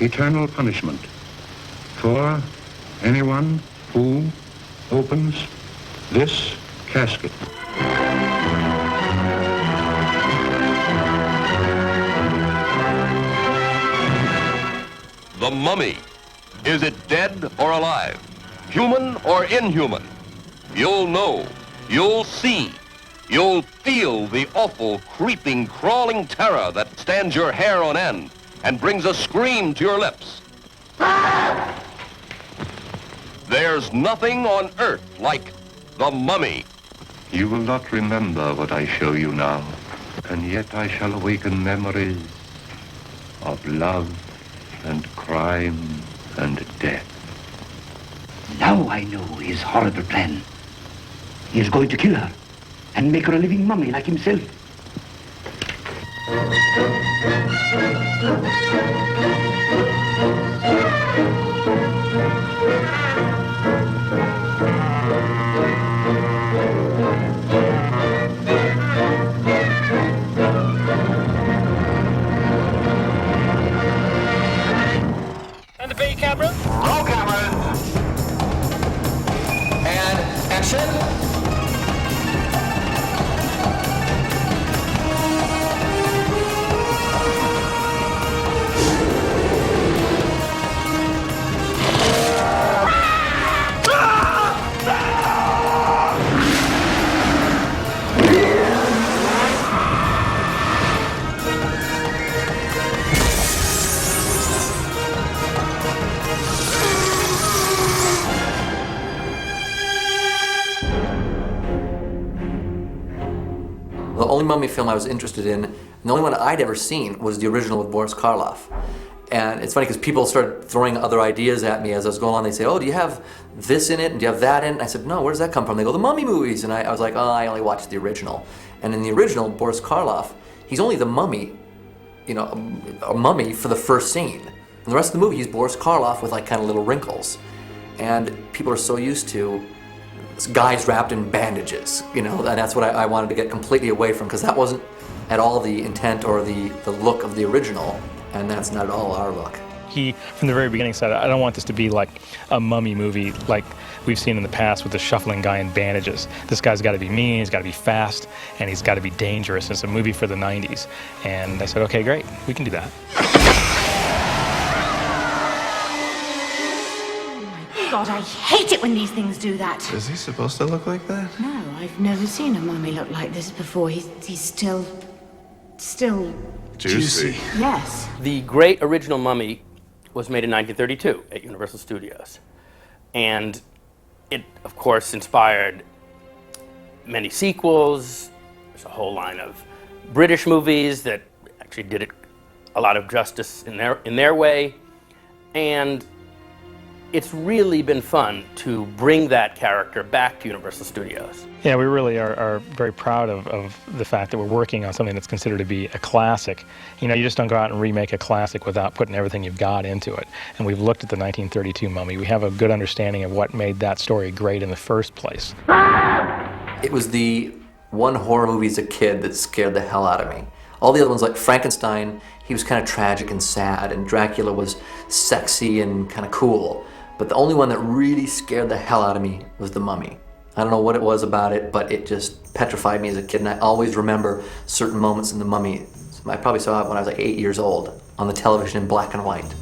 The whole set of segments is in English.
eternal punishment for anyone who opens this casket. The Mummy. Is it dead or alive? Human or inhuman? You'll know. You'll see. You'll feel the awful, creeping, crawling terror that stands your hair on end and brings a scream to your lips. There's nothing on earth like The Mummy. You will not remember what I show you now, and yet I shall awaken memories of love and crime and death. Now I know his horrible plan. He is going to kill her and make her a living mummy like himself. And the B camera. Roll cameras. And action. The only Mummy film I was interested in, and the only one I'd ever seen, was the original with Boris Karloff. And it's funny because people started throwing other ideas at me as I was going on. They say, oh, do you have this in it? And do you have that in it? And I said, no, where does that come from? They go, the Mummy movies. And I was like, oh, I only watched the original. And in the original, Boris Karloff, he's only the mummy, you know, a mummy for the first scene. And the rest of the movie, he's Boris Karloff with like kind of little wrinkles. And people are so used to guys wrapped in bandages, you know, and that's what I wanted to get completely away from, because that wasn't at all the intent or the look of the original, and that's not at all our look. He, from the very beginning, said, I don't want this to be like a mummy movie like we've seen in the past with the shuffling guy in bandages. This guy's got to be mean, he's got to be fast, and he's got to be dangerous. It's a movie for the 90s. And I said, okay, great, we can do that. God, I hate it when these things do that. Is he supposed to look like that? No, I've never seen a mummy look like this before. He's still... Juicy. Yes. The great original Mummy was made in 1932 at Universal Studios. And it, of course, inspired many sequels. There's a whole line of British movies that actually did it a lot of justice in their way. And it's really been fun to bring that character back to Universal Studios. Yeah, we really are very proud of the fact that we're working on something that's considered to be a classic. You know, you just don't go out and remake a classic without putting everything you've got into it. And we've looked at the 1932 Mummy. We have a good understanding of what made that story great in the first place. It was the one horror movie as a kid that scared the hell out of me. All the other ones, like Frankenstein, he was kind of tragic and sad, and Dracula was sexy and kind of cool. But the only one that really scared the hell out of me was The Mummy. I don't know what it was about it, but it just petrified me as a kid, and I always remember certain moments in The Mummy. I probably saw it when I was like 8 years old on the television in black and white,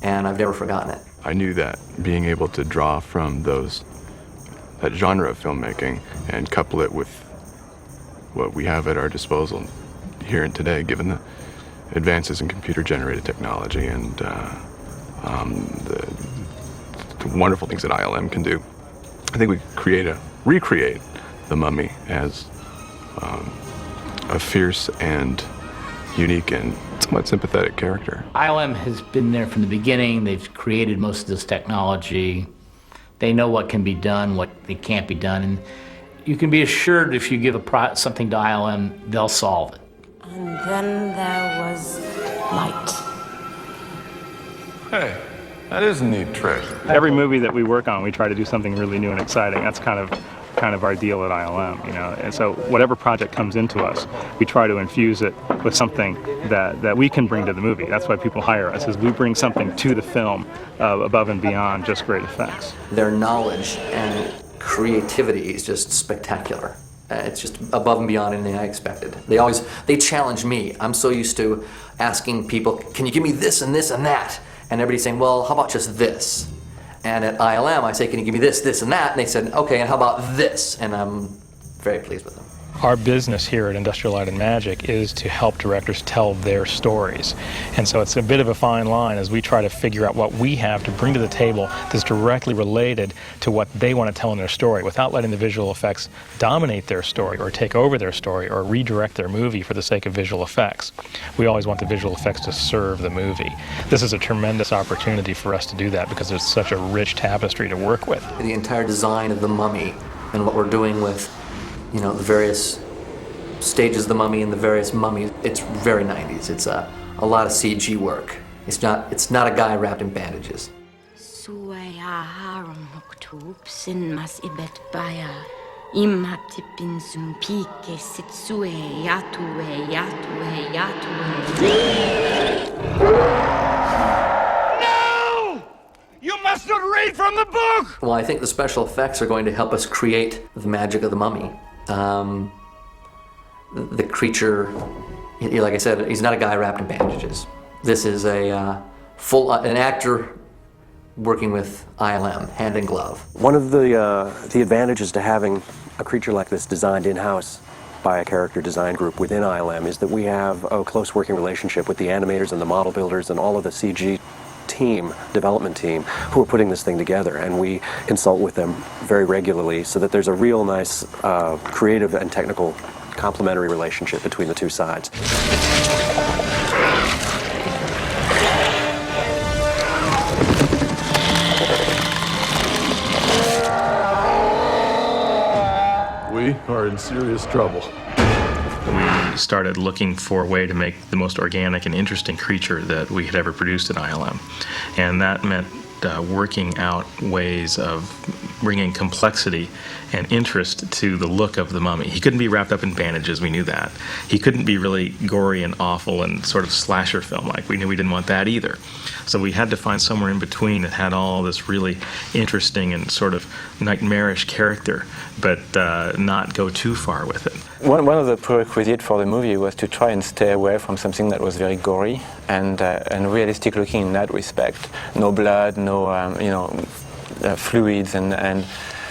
and I've never forgotten it. I knew that being able to draw from that genre of filmmaking and couple it with what we have at our disposal here and today, given the advances in computer-generated technology and the wonderful things that ILM can do. I think we recreate The Mummy as a fierce and unique and somewhat sympathetic character. ILM has been there from the beginning. They've created most of this technology. They know what can be done, what can't be done, and you can be assured if you give something to ILM, they'll solve it. And then there was light. Hey, that is a neat trick. Every movie that we work on, we try to do something really new and exciting. That's kind of kind of our deal at ILM, you know. And so whatever project comes into us, we try to infuse it with something that we can bring to the movie. That's why people hire us, is we bring something to the film above and beyond just great effects. Their knowledge and creativity is just spectacular. It's just above and beyond anything I expected. They challenge me. I'm so used to asking people, can you give me this and this and that? And everybody's saying, well, how about just this? And at ILM, I say, can you give me this, this, and that? And they said, okay, and how about this? And I'm very pleased with them. Our business here at Industrial Light and Magic is to help directors tell their stories. And so it's a bit of a fine line as we try to figure out what we have to bring to the table that's directly related to what they want to tell in their story without letting the visual effects dominate their story or take over their story or redirect their movie for the sake of visual effects. We always want the visual effects to serve the movie. This is a tremendous opportunity for us to do that because there's such a rich tapestry to work with. The entire design of the mummy and what we're doing with, you know, the various stages of the mummy and the various mummies, it's very 90s. It's a lot of CG work. It's not a guy wrapped in bandages. No! You must not read from the book! Well, I think the special effects are going to help us create the magic of the mummy. The creature, like I said, he's not a guy wrapped in bandages. This is an actor working with ILM, hand in glove. One of the advantages to having a creature like this designed in-house by a character design group within ILM is that we have a close working relationship with the animators and the model builders and all of the CG development team who are putting this thing together, and we consult with them very regularly so that there's a real nice creative and technical complementary relationship between the two sides. We are in serious trouble. We started looking for a way to make the most organic and interesting creature that we had ever produced at ILM. And that meant working out ways of bringing complexity and interest to the look of the mummy. He couldn't be wrapped up in bandages, we knew that. He couldn't be really gory and awful and sort of slasher film-like. We knew we didn't want that either. So we had to find somewhere in between that had all this really interesting and sort of nightmarish character, but not go too far with it. One of the prerequisites for the movie was to try and stay away from something that was very gory and realistic looking in that respect. No blood, no fluids, and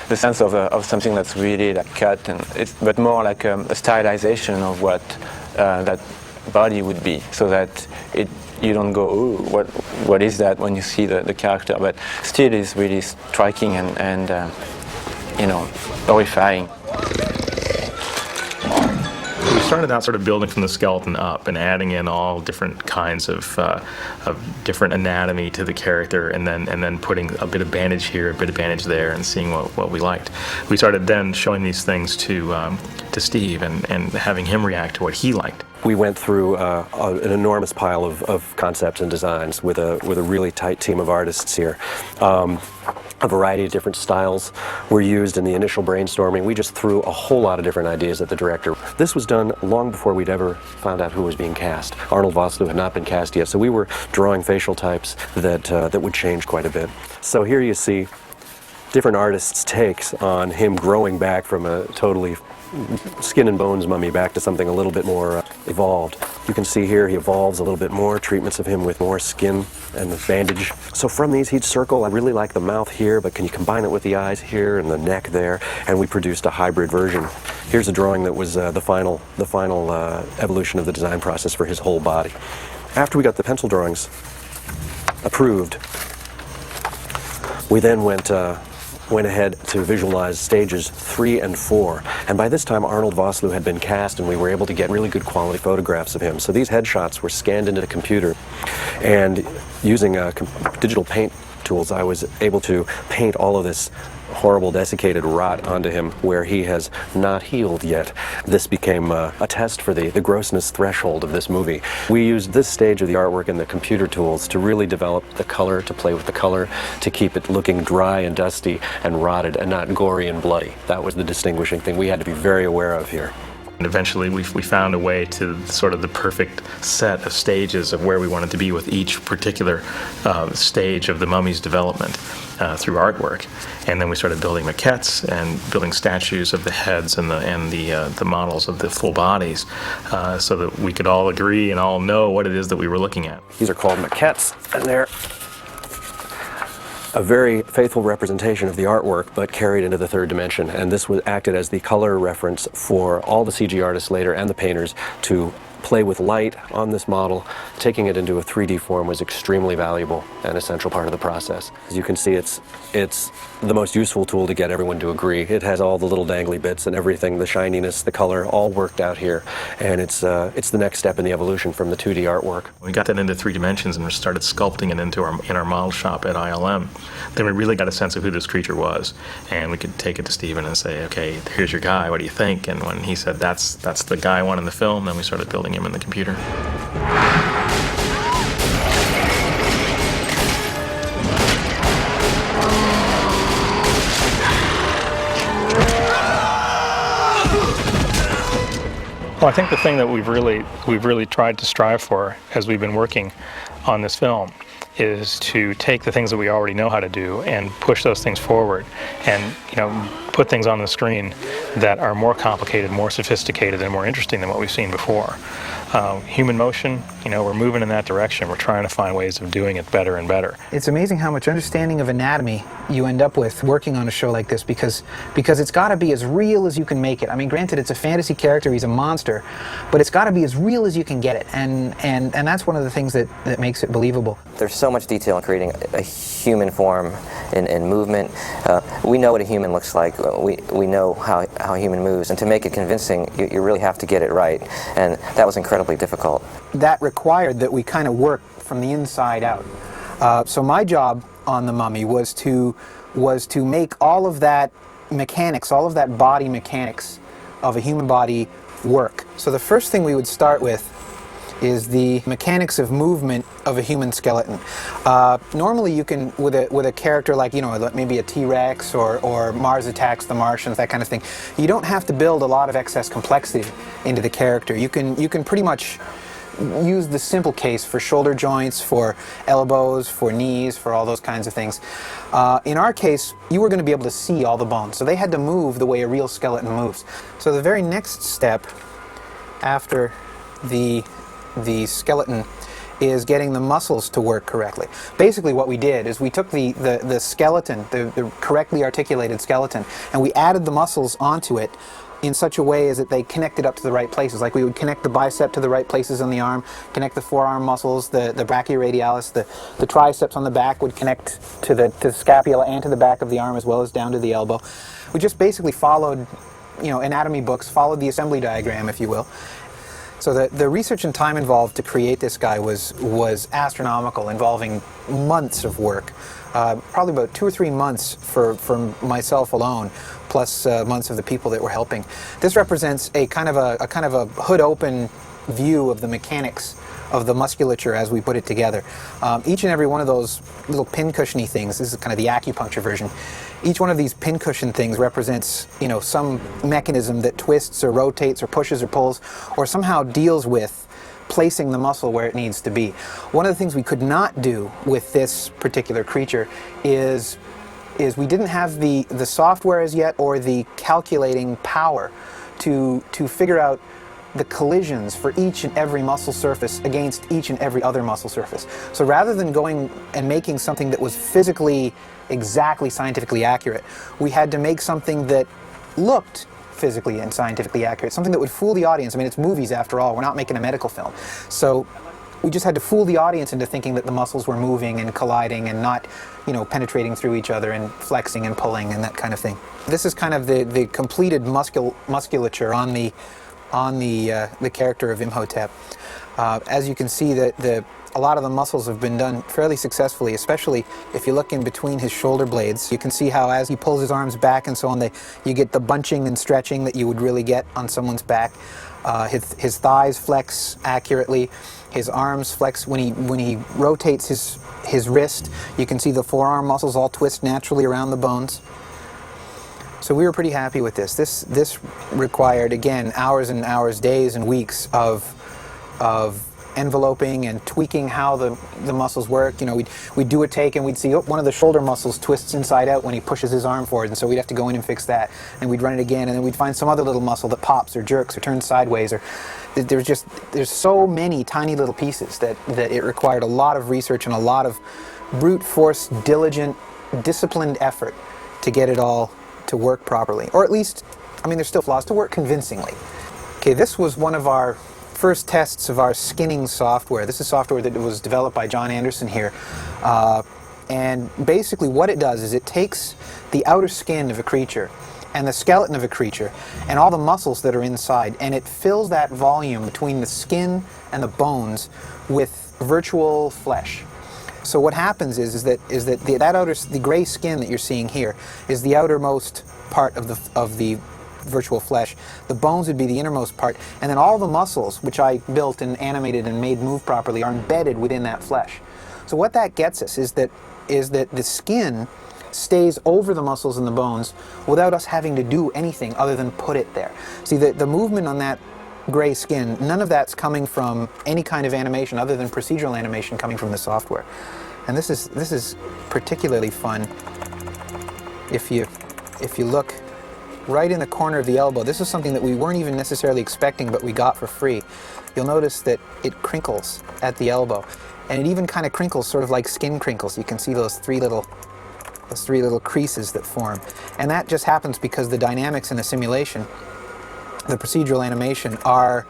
the sense of something that's really like cut, but more like a stylization of what that body would be, so that you don't go, ooh, what is that when you see the character, but still is really striking and horrifying. We started out sort of building from the skeleton up and adding in all different kinds of different anatomy to the character, and then putting a bit of bandage here, a bit of bandage there, and seeing what we liked. We started then showing these things to Steve and having him react to what he liked. We went through an enormous pile of concepts and designs with a really tight team of artists here. A variety of different styles were used in the initial brainstorming. We just threw a whole lot of different ideas at the director. This was done long before we'd ever found out who was being cast. Arnold Vosloo had not been cast yet, so we were drawing facial types that would change quite a bit. So here you see different artists' takes on him growing back from a totally skin and bones mummy back to something a little bit more evolved. You can see here he evolves a little bit more, treatments of him with more skin and the bandage. So from these he'd circle. I really like the mouth here, but can you combine it with the eyes here and the neck there? And we produced a hybrid version. Here's a drawing that was the final evolution of the design process for his whole body. After we got the pencil drawings approved, we then went ahead to visualize stages 3 and 4. And by this time, Arnold Vosloo had been cast, and we were able to get really good quality photographs of him. So these headshots were scanned into the computer, and using digital paint tools, I was able to paint all of this horrible desiccated rot onto him where he has not healed yet. This became a test for the grossness threshold of this movie. We used this stage of the artwork and the computer tools to really develop the color, to play with the color, to keep it looking dry and dusty and rotted and not gory and bloody. That was the distinguishing thing we had to be very aware of here. And eventually we found a way to sort of the perfect set of stages of where we wanted to be with each particular stage of the mummy's development through artwork. And then we started building maquettes and building statues of the heads and the models of the full bodies so that we could all agree and all know what it is that we were looking at. These are called maquettes, and they're a very faithful representation of the artwork, but carried into the third dimension. And this was acted as the color reference for all the CG artists later and the painters to play with light on this model. Taking it into a 3D form was extremely valuable and essential part of the process. As you can see, it's the most useful tool to get everyone to agree. It has all the little dangly bits and everything, the shininess, the color, all worked out here. And it's the next step in the evolution from the 2D artwork. We got that into 3 dimensions and we started sculpting it into in our model shop at ILM. Then we really got a sense of who this creature was, and we could take it to Steven and say, okay, here's your guy, what do you think? And when he said that's the guy I want in the film, then we started building him in the computer. Well, I think the thing that we've really tried to strive for as we've been working on this film is to take the things that we already know how to do and push those things forward and, put things on the screen that are more complicated, more sophisticated, and more interesting than what we've seen before. Human motion, we're moving in that direction. We're trying to find ways of doing it better and better. It's amazing how much understanding of anatomy you end up with working on a show like this because it's got to be as real as you can make it. I mean, granted, it's a fantasy character, he's a monster, but it's got to be as real as you can get it, and that's one of the things that makes it believable. There's so much detail in creating a human form in movement. We know what a human looks like. We know how a human moves, and to make it convincing, you really have to get it right, and that was incredibly difficult. That required that we kind of work from the inside out. So my job on The Mummy was to make all of that mechanics, all of that body mechanics of a human body work. So the first thing we would start with is the mechanics of movement of a human skeleton. Normally you can, with a character like, maybe a T-Rex or Mars Attacks the Martians, that kind of thing, you don't have to build a lot of excess complexity into the character. You can pretty much use the simple case for shoulder joints, for elbows, for knees, for all those kinds of things. In our case, you were going to be able to see all the bones, so they had to move the way a real skeleton moves. So the very next step after the skeleton is getting the muscles to work correctly. Basically what we did is we took the skeleton, the correctly articulated skeleton, and we added the muscles onto it in such a way as that they connected up to the right places. Like we would connect the bicep to the right places on the arm, connect the forearm muscles, the brachioradialis, the triceps on the back would connect to the scapula and to the back of the arm as well as down to the elbow. We just basically followed, anatomy books, followed the assembly diagram, if you will. So the research and time involved to create this guy was astronomical, involving months of work. Probably about 2 or 3 months for myself alone, plus months of the people that were helping. This represents a kind of a hood open view of the mechanics of the musculature as we put it together. Each and every one of those little pincushiony things, this is kind of the acupuncture version, each one of these pincushion things represents, some mechanism that twists or rotates or pushes or pulls or somehow deals with placing the muscle where it needs to be. One of the things we could not do with this particular creature is we didn't have the software as yet or the calculating power to figure out the collisions for each and every muscle surface against each and every other muscle surface. So rather than going and making something that was physically exactly scientifically accurate, we had to make something that looked physically and scientifically accurate, something that would fool the audience. I mean, it's movies after all, we're not making a medical film. So we just had to fool the audience into thinking that the muscles were moving and colliding and not, penetrating through each other and flexing and pulling and that kind of thing. This is kind of the completed musculature on the character of Imhotep. As you can see, the A lot of the muscles have been done fairly successfully, especially if you look in between his shoulder blades. You can see how as he pulls his arms back and so on, you get the bunching and stretching that you would really get on someone's back. His thighs flex accurately. His arms flex when he rotates his wrist. You can see the forearm muscles all twist naturally around the bones. So we were pretty happy with this. This required, again, hours and hours, days and weeks of enveloping and tweaking how the muscles work. You know, we'd do a take and we'd see one of the shoulder muscles twists inside out when he pushes his arm forward, and so we'd have to go in and fix that. And we'd run it again, and then we'd find some other little muscle that pops or jerks or turns sideways. Or there's so many tiny little pieces that it required a lot of research and a lot of brute force, diligent, disciplined effort to get it all to work properly. Or at least, I mean, there's still flaws, to work convincingly. Okay, this was one of our first tests of our skinning software. This is software that was developed by John Anderson here. And basically what it does is it takes the outer skin of a creature and the skeleton of a creature and all the muscles that are inside, and it fills that volume between the skin and the bones with virtual flesh. So what happens is that the gray skin that you're seeing here is the outermost part of the virtual flesh. The bones would be the innermost part, and then all the muscles, which I built and animated and made move properly, are embedded within that flesh. So what that gets us is that the skin stays over the muscles and the bones without us having to do anything other than put it there. See, the movement on that gray skin, none of that's coming from any kind of animation other than procedural animation coming from the software. And this is particularly fun if you look right in the corner of the elbow. This is something that we weren't even necessarily expecting, but we got for free. You'll notice that it crinkles at the elbow, and it even kind of crinkles sort of like skin crinkles. You can see those three little creases that form, and that just happens because the dynamics in the simulation, the procedural animation, are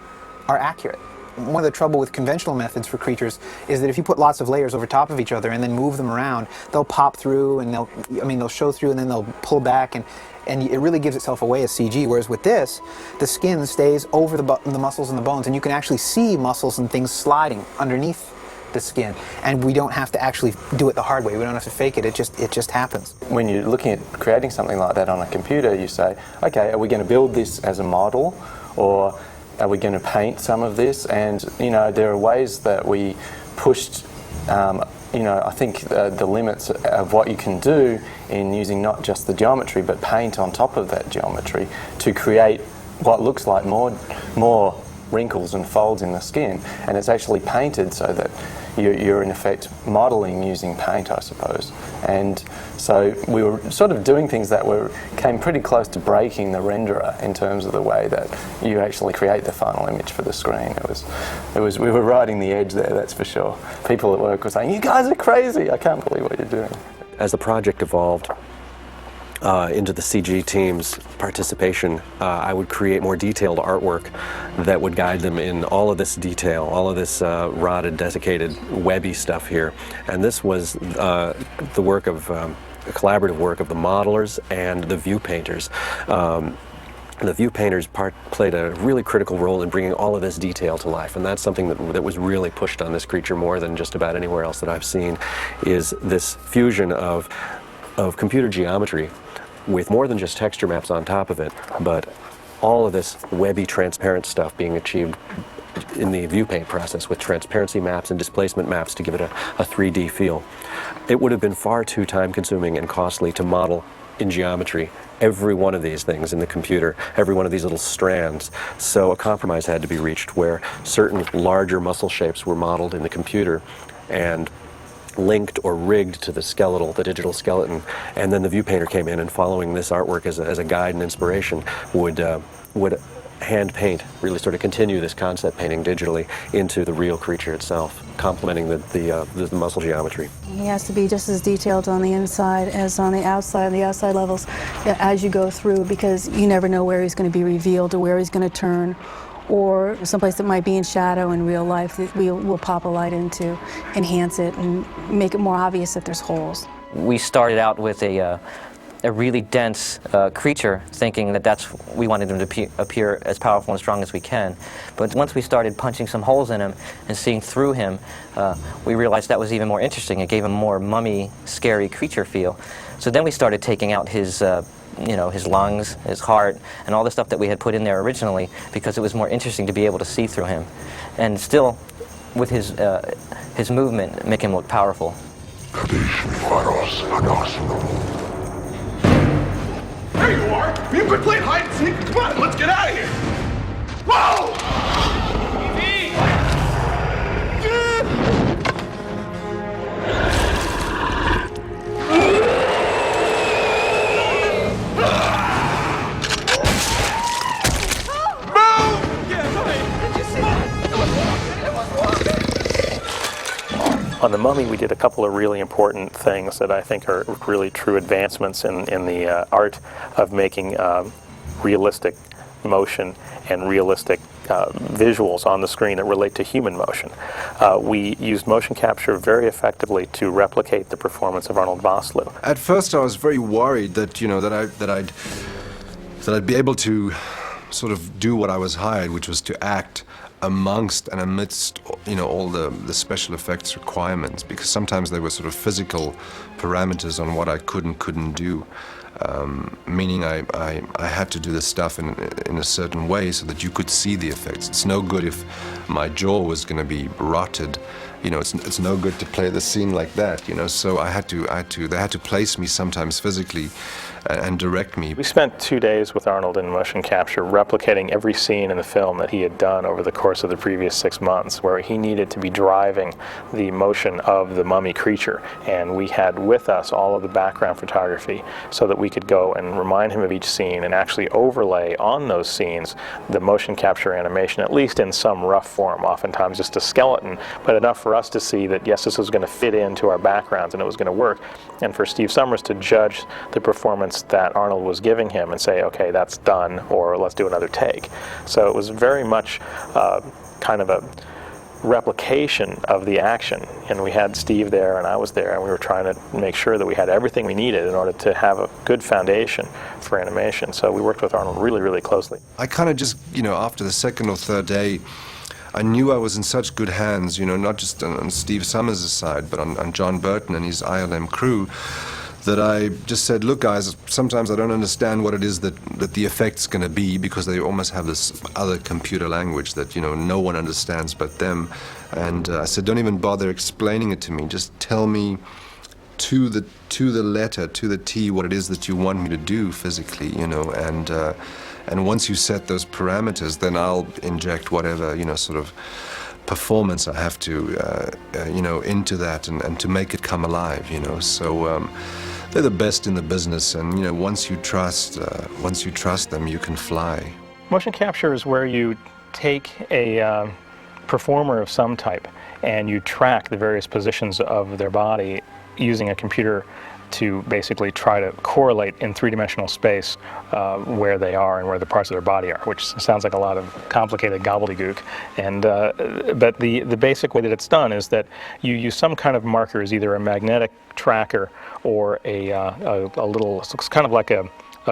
accurate. One of the trouble with conventional methods for creatures is that if you put lots of layers over top of each other and then move them around, they'll pop through and they'll show through and then they'll pull back, and it really gives itself away as CG. Whereas with this, the skin stays over the muscles and the bones, and you can actually see muscles and things sliding underneath the skin, and we don't have to actually do it the hard way. We don't have to fake it. It just happens. When you're looking at creating something like that on a computer, you say, okay, are we going to build this as a model, or are we going to paint some of this? And there are ways that we pushed I think the limits of what you can do in using not just the geometry but paint on top of that geometry to create what looks like more wrinkles and folds in the skin, and it's actually painted so that you're in effect modeling using paint, I suppose. And so we were sort of doing things that came pretty close to breaking the renderer in terms of the way that you actually create the final image for the screen. We were riding the edge there, that's for sure. People at work were saying, "You guys are crazy, I can't believe what you're doing." As the project evolved into the CG team's participation, I would create more detailed artwork that would guide them in all of this detail, all of this rotted, desiccated, webby stuff here. And this was the work of a collaborative work of the modelers and the view painters. The view painters played a really critical role in bringing all of this detail to life, and that's something that was really pushed on this creature more than just about anywhere else that I've seen, is this fusion of computer geometry with more than just texture maps on top of it, but all of this webby, transparent stuff being achieved in the view paint process with transparency maps and displacement maps to give it a 3D feel. It would have been far too time-consuming and costly to model in geometry every one of these things in the computer, every one of these little strands. So a compromise had to be reached where certain larger muscle shapes were modeled in the computer and linked or rigged to the digital skeleton, and then the view painter came in and, following this artwork as a guide and inspiration, would hand paint, really sort of continue this concept painting digitally into the real creature itself, complementing the muscle geometry. He has to be just as detailed on the inside as on the outside levels as you go through, because you never know where he's going to be revealed or where he's going to turn, or someplace that might be in shadow in real life that we'll pop a light into, enhance it and make it more obvious that there's holes. We started out with a a really dense creature, thinking that we wanted him to appear as powerful and strong as we can. But once we started punching some holes in him and seeing through him, we realized that was even more interesting. It gave him more mummy, scary creature feel. So then we started taking out his his lungs, his heart, and all the stuff that we had put in there originally, because it was more interesting to be able to see through him, and still, with his movement, make him look powerful. There you are! You quit playing hide and seek! Come on, let's get out of here! Whoa! On the Mummy, we did a couple of really important things that I think are really true advancements in the art of making realistic motion and realistic visuals on the screen that relate to human motion. We used motion capture very effectively to replicate the performance of Arnold Vosloo. At first, I was very worried that I'd be able to sort of do what I was hired, which was to act amongst and amidst all the special effects requirements, because sometimes there were sort of physical parameters on what I could and couldn't do, meaning I had to do the stuff in a certain way so that you could see the effects. It's no good if my jaw was going to be rotted. It's no good to play the scene like that. So they had to place me sometimes physically and direct me. We spent 2 days with Arnold in motion capture, replicating every scene in the film that he had done over the course of the previous 6 months, where he needed to be driving the motion of the mummy creature. And we had with us all of the background photography so that we could go and remind him of each scene and actually overlay on those scenes the motion capture animation, at least in some rough form, oftentimes just a skeleton, but enough for us to see that, yes, this was going to fit into our backgrounds and it was going to work. And for Steve Summers to judge the performance that Arnold was giving him and say, okay, that's done, or let's do another take. So it was very much kind of a replication of the action. And we had Steve there and I was there, and we were trying to make sure that we had everything we needed in order to have a good foundation for animation. So we worked with Arnold really, really closely. I kind of just, after the second or third day, I knew I was in such good hands, not just on Steve Summers' side, but on John Burton and his ILM crew, that I just said, look guys, sometimes I don't understand what it is that the effect's going to be, because they almost have this other computer language that no one understands but them. And I said, don't even bother explaining it to me, just tell me to the letter, to the T, what it is that you want me to do physically, and once you set those parameters, then I'll inject whatever sort of performance I have to into that and to make it come alive. So they're the best in the business, and once you trust them, you can fly. Motion capture is where you take a performer of some type and you track the various positions of their body using a computer to basically try to correlate in three-dimensional space where they are and where the parts of their body are, which sounds like a lot of complicated gobbledygook. And but the basic way that it's done is that you use some kind of markers, either a magnetic tracker or a little, it's kind of like a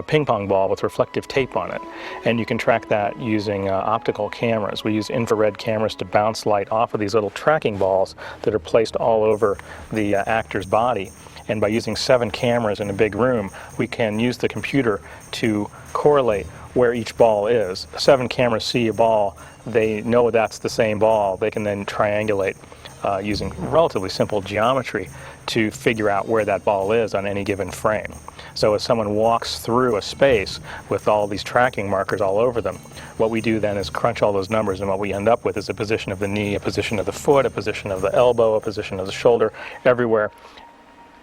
ping pong ball with reflective tape on it, and you can track that using optical cameras. We use infrared cameras to bounce light off of these little tracking balls that are placed all over the actor's body. And by using 7 cameras in a big room, we can use the computer to correlate where each ball is. 7 cameras see a ball, they know that's the same ball. They can then triangulate using relatively simple geometry to figure out where that ball is on any given frame. So as someone walks through a space with all these tracking markers all over them, what we do then is crunch all those numbers, and what we end up with is a position of the knee, a position of the foot, a position of the elbow, a position of the shoulder, everywhere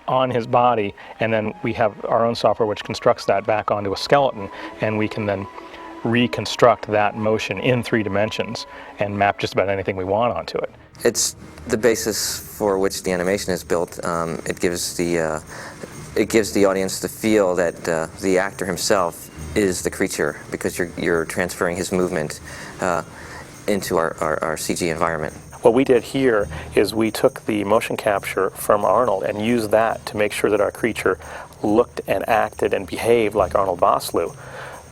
on his body. And then we have our own software which constructs that back onto a skeleton, and we can then reconstruct that motion in 3 dimensions and map just about anything we want onto it. It's the basis for which the animation is built. It gives the audience the feel that the actor himself is the creature, because you're transferring his movement into our CG environment. What we did here is we took the motion capture from Arnold and used that to make sure that our creature looked and acted and behaved like Arnold Vosloo.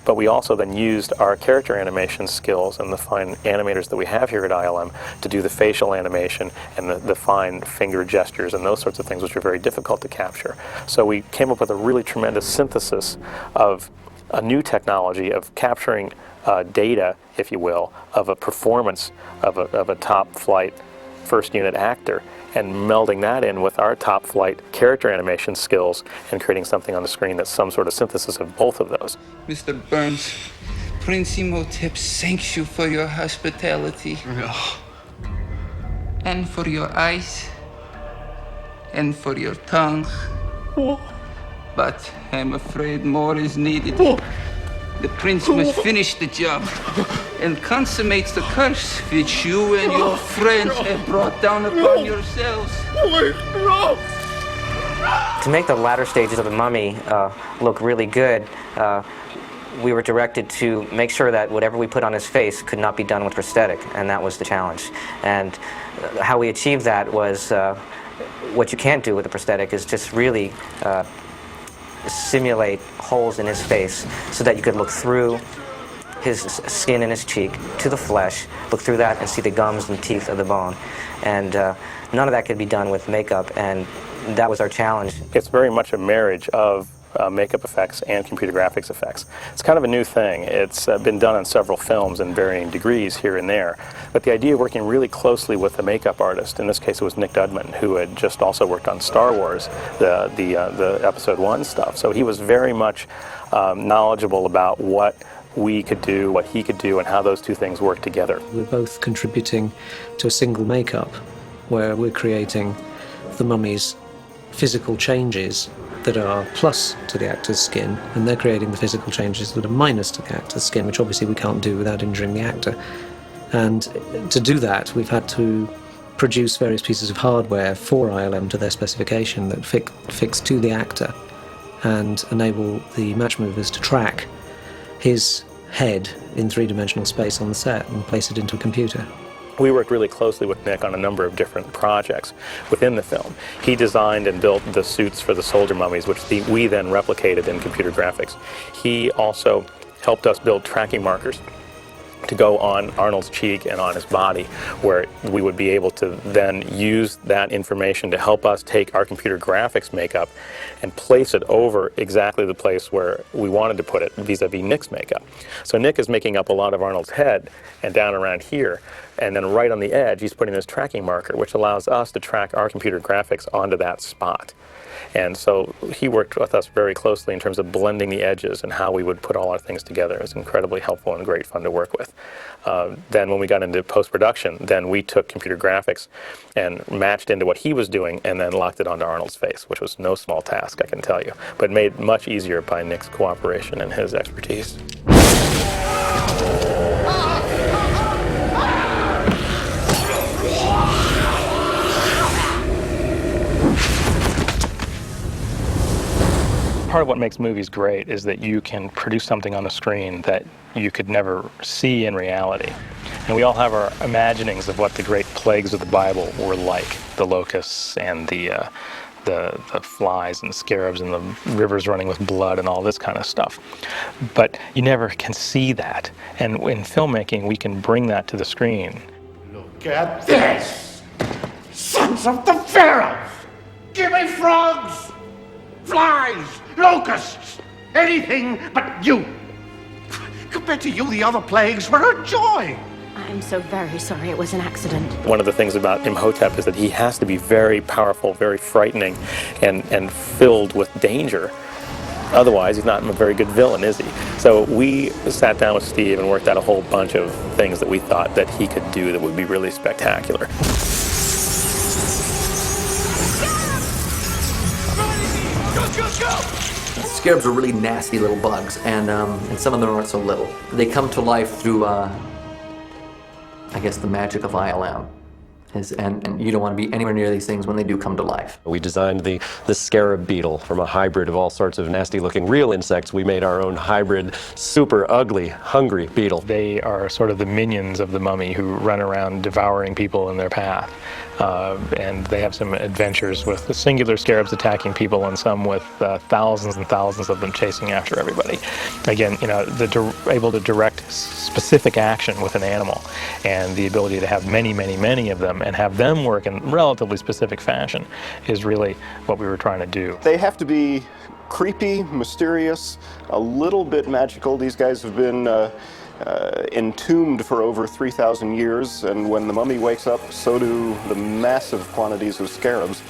But we also then used our character animation skills and the fine animators that we have here at ILM to do the facial animation and the fine finger gestures and those sorts of things, which are very difficult to capture. So we came up with a really tremendous synthesis of a new technology of capturing data, if you will, of a performance of a top flight first unit actor, and melding that in with our top flight character animation skills and creating something on the screen that's some sort of synthesis of both of those. Mr. Burns, Prince Imhotep thanks you for your hospitality. And for your eyes. And for your tongue. But I'm afraid more is needed. The prince must finish the job and consummate the curse which you and your friends have brought down upon yourselves. To make the latter stages of the mummy look really good, we were directed to make sure that whatever we put on his face could not be done with prosthetic, and that was the challenge. And how we achieved that was what you can't do with a prosthetic is just really simulate holes in his face so that you could look through his skin and his cheek to the flesh, look through that and see the gums and teeth of the bone. And none of that could be done with makeup, and that was our challenge. It's very much a marriage of makeup effects and computer graphics effects. It's kind of a new thing. It's been done on several films in varying degrees here and there. But the idea of working really closely with a makeup artist, in this case it was Nick Dudman, who had just also worked on Star Wars, the Episode 1 stuff. So he was very much knowledgeable about what we could do, what he could do, and how those two things work together. We're both contributing to a single makeup where we're creating the mummy's physical changes that are plus to the actor's skin, and they're creating the physical changes that are minus to the actor's skin, which obviously we can't do without injuring the actor. And to do that, we've had to produce various pieces of hardware for ILM to their specification that fix to the actor and enable the match movers to track his head in three-dimensional space on the set and place it into a computer. We worked really closely with Nick on a number of different projects within the film. He designed and built the suits for the soldier mummies, which we then replicated in computer graphics. He also helped us build tracking markers to go on Arnold's cheek and on his body, where we would be able to then use that information to help us take our computer graphics makeup and place it over exactly the place where we wanted to put it vis-a-vis Nick's makeup. So Nick is making up a lot of Arnold's head and down around here, and then right on the edge he's putting this tracking marker, which allows us to track our computer graphics onto that spot. And so he worked with us very closely in terms of blending the edges and how we would put all our things together. It was incredibly helpful and great fun to work with. Then when we got into post-production, then we took computer graphics and matched into what he was doing and then locked it onto Arnold's face, which was no small task, I can tell you, but made much easier by Nick's cooperation and his expertise. Part of what makes movies great is that you can produce something on the screen that you could never see in reality. And we all have our imaginings of what the great plagues of the Bible were like, the locusts and the flies and the scarabs and the rivers running with blood and all this kind of stuff. But you never can see that. And in filmmaking, we can bring that to the screen. Look at this! Sons of the Pharaoh! Give me frogs! Flies! Locusts! Anything but you! Compared to you, the other plagues were a joy! I'm so very sorry it was an accident. One of the things about Imhotep is that he has to be very powerful, very frightening, and filled with danger. Otherwise, he's not a very good villain, is he? So we sat down with Steve and worked out a whole bunch of things that we thought that he could do that would be really spectacular. Scarabs are really nasty little bugs, and some of them aren't so little. They come to life through, I guess, the magic of ILM. And you don't want to be anywhere near these things when they do come to life. We designed the scarab beetle from a hybrid of all sorts of nasty-looking real insects. We made our own hybrid, super ugly, hungry beetle. They are sort of the minions of the mummy who run around devouring people in their path. And they have some adventures with the singular scarabs attacking people and some with thousands and thousands of them chasing after everybody. Again, you know, able to direct specific action with an animal and the ability to have many, many, many of them and have them work in relatively specific fashion is really what we were trying to do. They have to be creepy, mysterious, a little bit magical. These guys have been entombed for over 3,000 years, and when the mummy wakes up, so do the massive quantities of scarabs.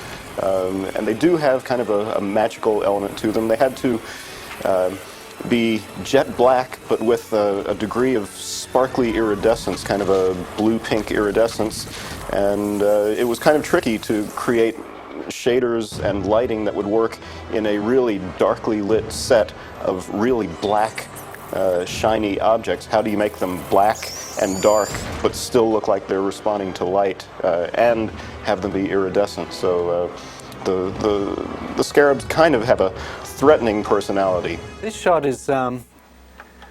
And they do have kind of a magical element to them. They had to be jet black, but with a degree of sparkly iridescence, kind of a blue-pink iridescence. And it was kind of tricky to create shaders and lighting that would work in a really darkly lit set of really black, shiny objects. How do you make them black and dark, but still look like they're responding to light, and have them be iridescent? So the scarabs kind of have a threatening personality. This shot is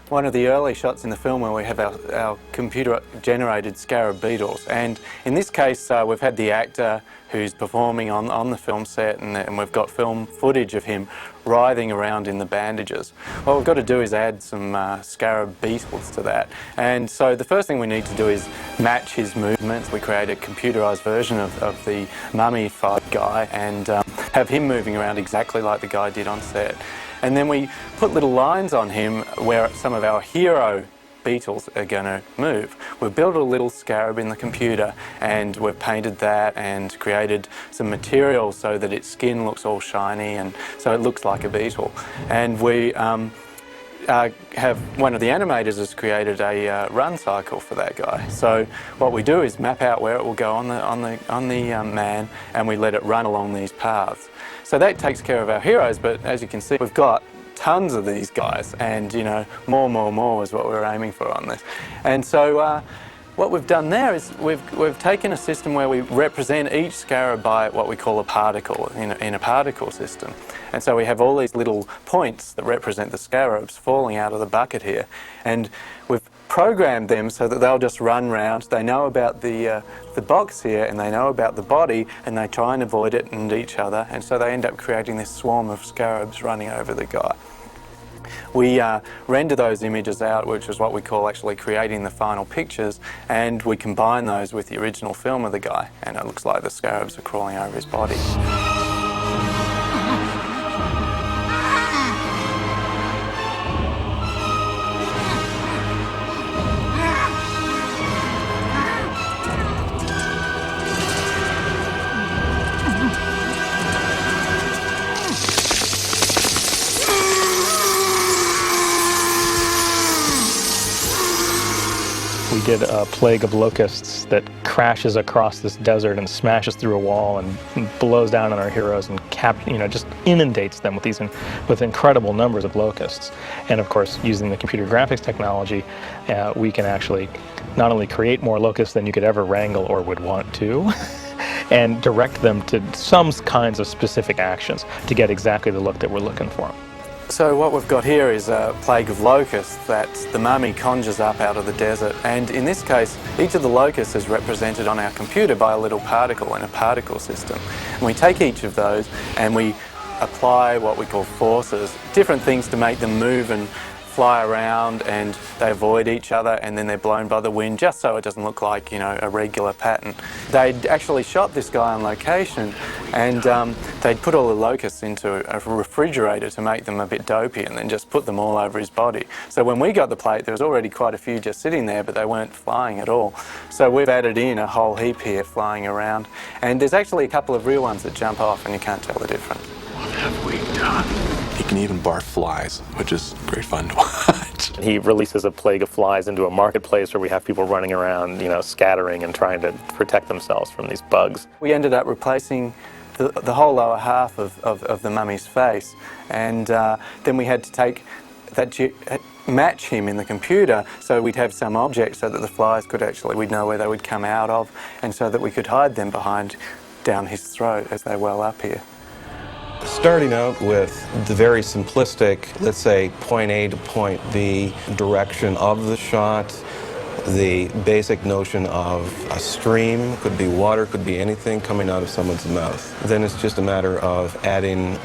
one of the early shots in the film where we have our computer-generated scarab beetles. And in this case, we've had the actor who's performing on the film set, and we've got film footage of him writhing around in the bandages. What we've got to do is add some scarab beetles to that. And so the first thing we need to do is match his movements. We create a computerized version of the mummified guy and have him moving around exactly like the guy did on set. And then we put little lines on him where some of our hero beetles are going to move. We've built a little scarab in the computer and we've painted that and created some material so that its skin looks all shiny and so it looks like a beetle. And we have one of the animators has created a run cycle for that guy. So what we do is map out where it will go on the man, and we let it run along these paths. So that takes care of our heroes, but as you can see, we've got tons of these guys, and you know, more is what we're aiming for on this. And so what we've done there is we've taken a system where we represent each scarab by what we call a particle in a particle system. And so we have all these little points that represent the scarabs falling out of the bucket here. And we've programmed them so that they'll just run round. They know about the box here, and they know about the body, and they try and avoid it and each other. And so they end up creating this swarm of scarabs running over the guy. We render those images out, which is what we call actually creating the final pictures, and we combine those with the original film of the guy, and it looks like the scarabs are crawling over his body. We did a plague of locusts that crashes across this desert and smashes through a wall and blows down on our heroes and just inundates them with incredible numbers of locusts. And of course, using the computer graphics technology, we can actually not only create more locusts than you could ever wrangle or would want to, and direct them to some kinds of specific actions to get exactly the look that we're looking for. So what we've got here is a plague of locusts that the mummy conjures up out of the desert, and in this case each of the locusts is represented on our computer by a little particle in a particle system. And we take each of those and we apply what we call forces, different things to make them move and fly around, and they avoid each other, and then they're blown by the wind just so it doesn't look like, you know, a regular pattern. They'd actually shot this guy on location, and they'd put all the locusts into a refrigerator to make them a bit dopey, and then just put them all over his body. So when we got the plate, there was already quite a few just sitting there, but they weren't flying at all. So we've added in a whole heap here flying around, and there's actually a couple of real ones that jump off and you can't tell the difference. What have we done? He can even barf flies, which is great fun to watch. He releases a plague of flies into a marketplace where we have people running around, you know, scattering and trying to protect themselves from these bugs. We ended up replacing the whole lower half of the mummy's face, and then we had to take match him in the computer, so we'd have some object so that the flies could actually, we'd know where they would come out of, and so that we could hide them down his throat as they well up here. Starting out with the very simplistic, let's say point A to point B direction of the shot, the basic notion of a stream, could be water, could be anything coming out of someone's mouth. Then it's just a matter of adding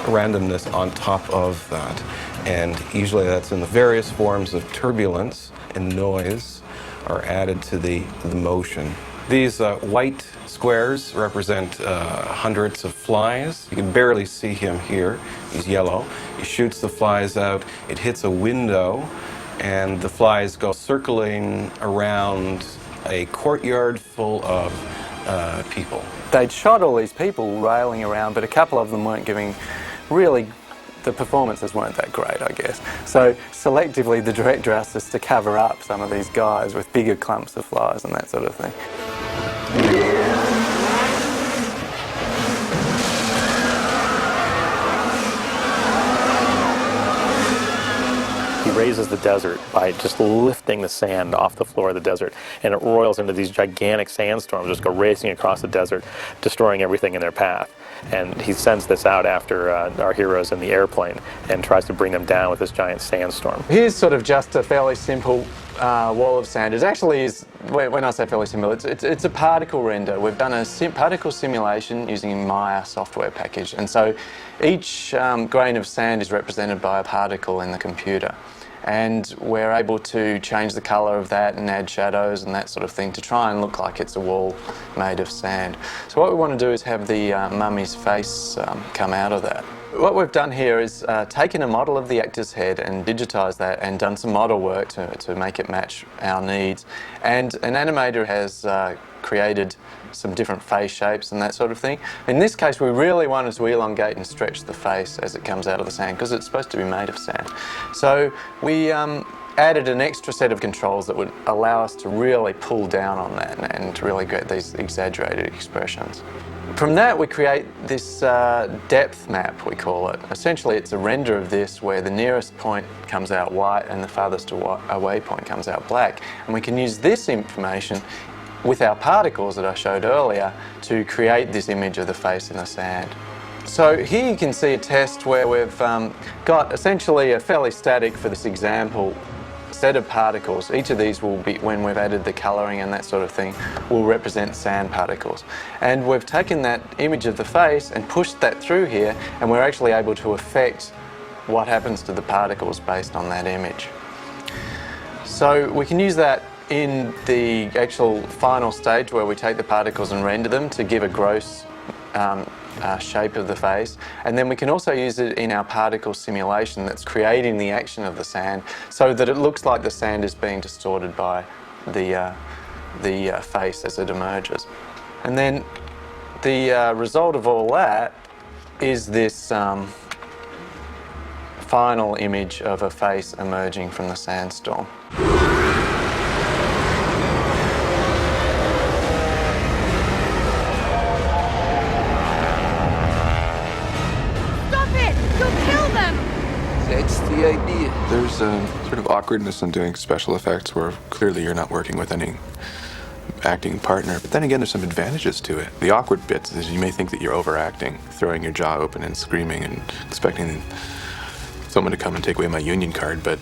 randomness on top of that. And usually that's in the various forms of turbulence and noise are added to the motion. These white squares represent hundreds of flies. You can barely see him here. He's yellow. He shoots the flies out. It hits a window, and the flies go circling around a courtyard full of people. They'd shot all these people railing around, but a couple of them weren't giving really, the performances weren't that great, I guess. So selectively the director asked us to cover up some of these guys with bigger clumps of flies and that sort of thing. He raises the desert by just lifting the sand off the floor of the desert, and it roils into these gigantic sandstorms, just go racing across the desert, destroying everything in their path. And he sends this out after our heroes in the airplane and tries to bring them down with this giant sandstorm. Here's sort of just a fairly simple wall of sand. It actually is, when I say fairly simple, it's a particle render. We've done a particle simulation using a Maya software package, and so each grain of sand is represented by a particle in the computer. And we're able to change the colour of that and add shadows and that sort of thing to try and look like it's a wall made of sand. So what we want to do is have the mummy's face come out of that. What we've done here is taken a model of the actor's head and digitised that and done some model work to make it match our needs. And an animator has created some different face shapes and that sort of thing. In this case, we really wanted to elongate and stretch the face as it comes out of the sand because it's supposed to be made of sand. So we added an extra set of controls that would allow us to really pull down on that and to really get these exaggerated expressions. From that, we create this depth map, we call it. Essentially, it's a render of this where the nearest point comes out white and the farthest away point comes out black. And we can use this information with our particles that I showed earlier to create this image of the face in the sand. So here you can see a test where we've got essentially a fairly static, for this example, set of particles. Each of these will be, when we've added the colouring and that sort of thing, will represent sand particles. And we've taken that image of the face and pushed that through here, and we're actually able to affect what happens to the particles based on that image. So we can use that in the actual final stage where we take the particles and render them to give a gross shape of the face, and then we can also use it in our particle simulation that's creating the action of the sand so that it looks like the sand is being distorted by the face as it emerges. And then the result of all that is this final image of a face emerging from the sandstorm. That's the idea. There's a sort of awkwardness in doing special effects where clearly you're not working with any acting partner. But then again, there's some advantages to it. The awkward bits is you may think that you're overacting, throwing your jaw open and screaming and expecting someone to come and take away my union card. But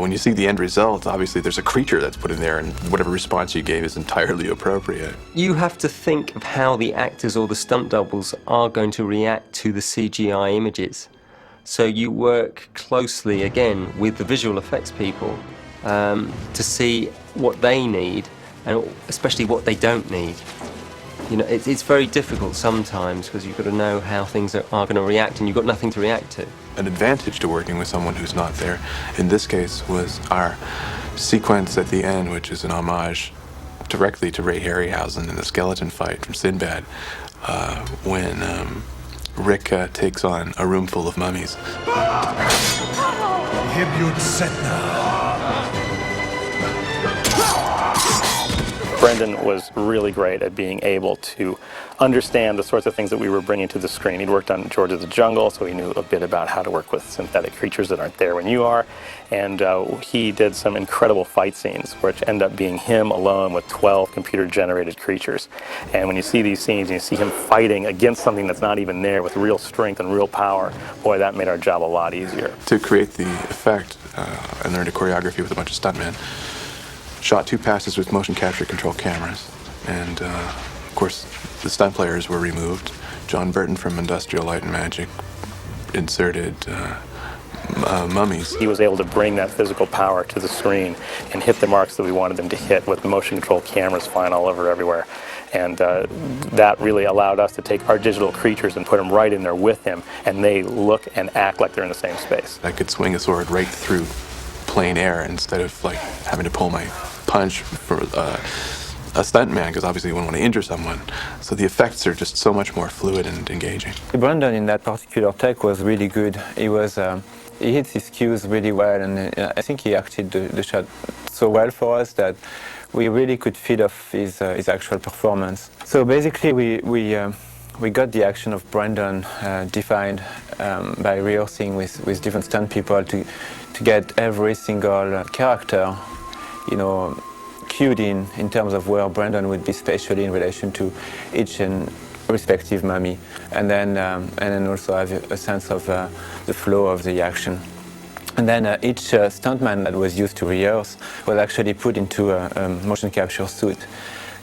when you see the end result, obviously there's a creature that's put in there, and whatever response you gave is entirely appropriate. You have to think of how the actors or the stunt doubles are going to react to the CGI images. So you work closely, again, with the visual effects people to see what they need, and especially what they don't need. You know, it's very difficult sometimes because you've got to know how things are going to react, and you've got nothing to react to. An advantage to working with someone who's not there, in this case, was our sequence at the end, which is an homage directly to Ray Harryhausen in the skeleton fight from Sinbad, when Rick takes on a room full of mummies. Brendan was really great at being able to understand the sorts of things that we were bringing to the screen. He'd worked on George of the Jungle, so he knew a bit about how to work with synthetic creatures that aren't there when you are. And he did some incredible fight scenes, which end up being him alone with 12 computer-generated creatures. And when you see these scenes and you see him fighting against something that's not even there with real strength and real power, boy, that made our job a lot easier. To create the effect, I learned a choreography with a bunch of stuntmen. Shot 2 passes with motion capture control cameras. And, of course, the stunt players were removed. John Burton from Industrial Light and Magic inserted mummies. He was able to bring that physical power to the screen and hit the marks that we wanted them to hit with motion control cameras flying all over everywhere. And that really allowed us to take our digital creatures and put them right in there with him, and they look and act like they're in the same space. I could swing a sword right through plain air instead of like having to pull my punch for a stuntman, because obviously you wouldn't want to injure someone. So the effects are just so much more fluid and engaging. Brandon in that particular take was really good. He hit his cues really well, and I think he acted the shot so well for us that we really could feed off his actual performance. So basically we got the action of Brandon defined by rehearsing with different stunt people to get every single character, cued in terms of where Brandon would be spatially in relation to each and respective mummy, and then also have a sense of the flow of the action. And then each stuntman that was used to rehearse was actually put into a motion capture suit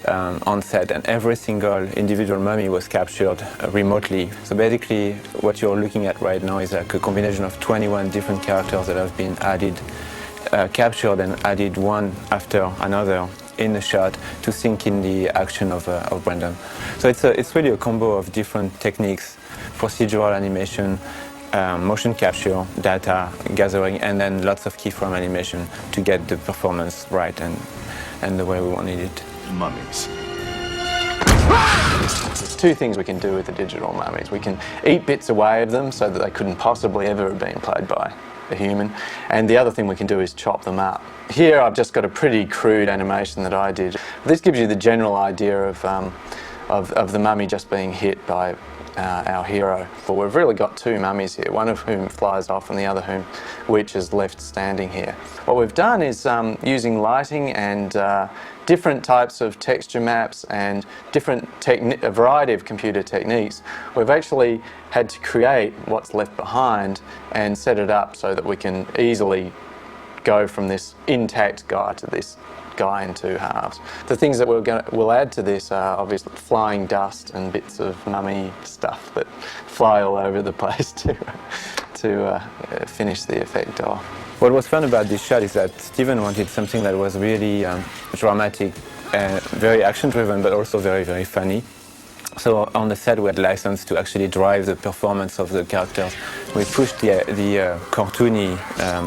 on set, and every single individual mummy was captured remotely. So basically what you're looking at right now is like a combination of 21 different characters that have been added, captured and added one after another in the shot to sync in the action of Brandon. So it's really a combo of different techniques: procedural animation, motion capture, data gathering, and then lots of keyframe animation to get the performance right and the way we wanted it. Mummies. There's 2 things we can do with the digital mummies. We can eat bits away of them so that they couldn't possibly ever have been played by a human, and the other thing we can do is chop them up. Here I've just got a pretty crude animation that I did. This gives you the general idea of the mummy just being hit by our hero. But we've really got 2 mummies here, one of whom flies off and the other which is left standing here. What we've done is using lighting and different types of texture maps and a variety of computer techniques, we've actually had to create what's left behind and set it up so that we can easily go from this intact guy to this guy in 2 halves. The things that we'll add to this are obviously flying dust and bits of mummy stuff that fly all over the place to finish the effect off. What was fun about this shot is that Steven wanted something that was really dramatic, very action-driven, but also very, very funny. So on the set we had license to actually drive the performance of the characters. We pushed the cartoony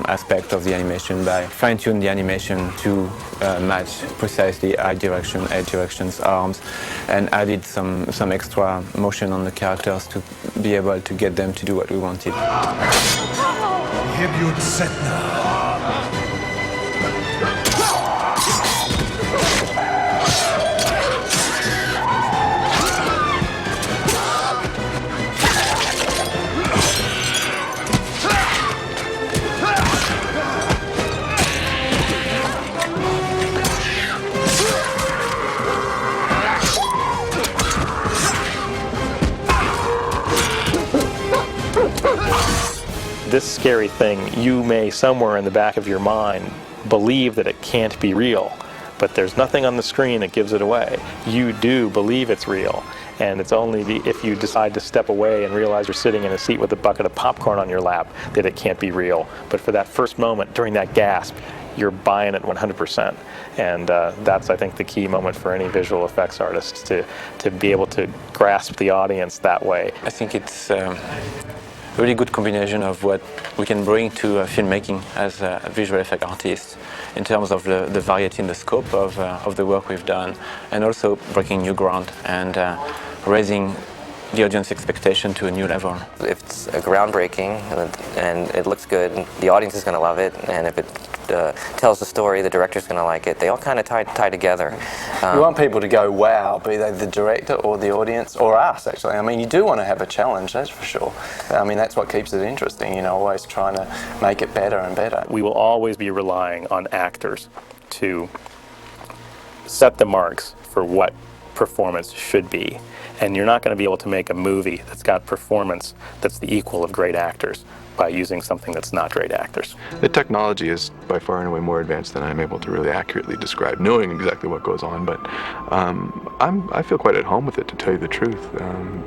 aspect of the animation by fine-tuning the animation to match precisely eye direction, head directions, arms, and added some extra motion on the characters to be able to get them to do what we wanted. This scary thing, you may somewhere in the back of your mind believe that it can't be real, but there's nothing on the screen that gives it away. You do believe it's real, and it's only if you decide to step away and realize you're sitting in a seat with a bucket of popcorn on your lap that it can't be real. But for that first moment, during that gasp, you're buying it 100%. And that's, I think, the key moment for any visual effects artist, to be able to grasp the audience that way. I think it's a really good combination of what we can bring to filmmaking as a visual effect artist in terms of the variety and the scope of the work we've done, and also breaking new ground and raising the audience expectation to a new level. If it's groundbreaking and it looks good, the audience is going to love it, and if it tells the story, the director's going to like it. They all kind of tie together. You want people to go, wow, be they the director or the audience, or us, actually. I mean, you do want to have a challenge, that's for sure. I mean, that's what keeps it interesting, you know, always trying to make it better and better. We will always be relying on actors to set the marks for what performance should be. And you're not going to be able to make a movie that's got performance that's the equal of great actors by using something that's not great actors. The technology is by far and away more advanced than I'm able to really accurately describe, knowing exactly what goes on, but I feel quite at home with it, to tell you the truth.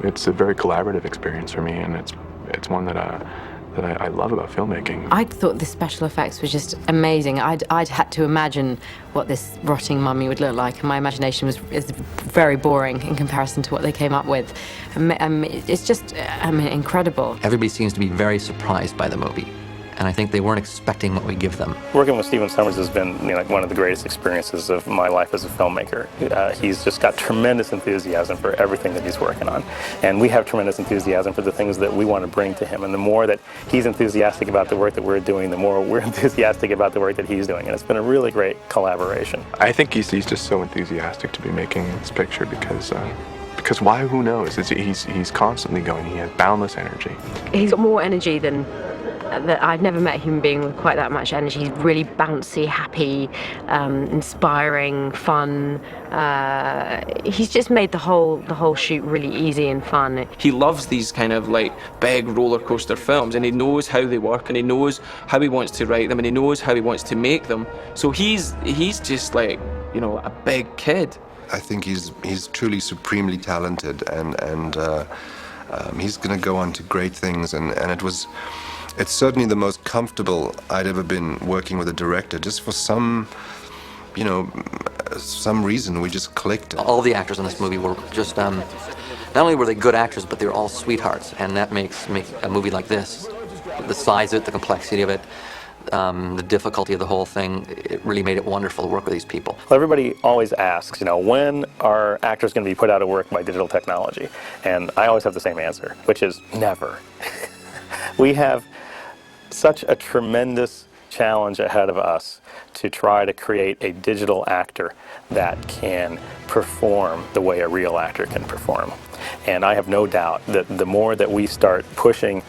It's a very collaborative experience for me, and it's one that I love about filmmaking. I thought the special effects were just amazing. I'd had to imagine what this rotting mummy would look like, and my imagination is very boring in comparison to what they came up with. It's just, incredible. Everybody seems to be very surprised by the movie, and I think they weren't expecting what we give them. Working with Stephen Sommers has been one of the greatest experiences of my life as a filmmaker. He's just got tremendous enthusiasm for everything that he's working on. And we have tremendous enthusiasm for the things that we want to bring to him. And the more that he's enthusiastic about the work that we're doing, the more we're enthusiastic about the work that he's doing. And it's been a really great collaboration. I think he's just so enthusiastic to be making this picture because why? Who knows? He's constantly going. He has boundless energy. He's got more energy than I've never met a human being with quite that much energy. He's really bouncy, happy, inspiring, fun. He's just made the whole shoot really easy and fun. He loves these kind of like big roller coaster films, and he knows how they work, and he knows how he wants to write them, and he knows how he wants to make them. So he's just like, you know, a big kid. I think he's truly supremely talented, and he's going to go on to great things. And it's certainly the most comfortable I'd ever been working with a director. Just for some reason, we just clicked. All the actors in this movie were just, not only were they good actors, but they were all sweethearts, and that makes a movie like this, the size of it, the complexity of it, the difficulty of the whole thing, it really made it wonderful to work with these people. Well, everybody always asks, when are actors going to be put out of work by digital technology? And I always have the same answer, which is never. We have such a tremendous challenge ahead of us to try to create a digital actor that can perform the way a real actor can perform. And I have no doubt that the more that we start pushing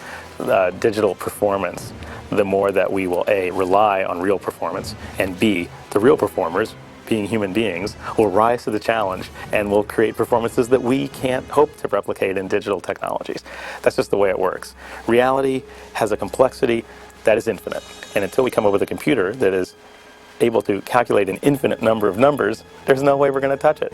digital performance, the more that we will A, rely on real performance, and B, the real performers, being human beings, will rise to the challenge and will create performances that we can't hope to replicate in digital technologies. That's just the way it works. Reality has a complexity that is infinite. And until we come up with a computer that is able to calculate an infinite number of numbers, there's no way we're going to touch it.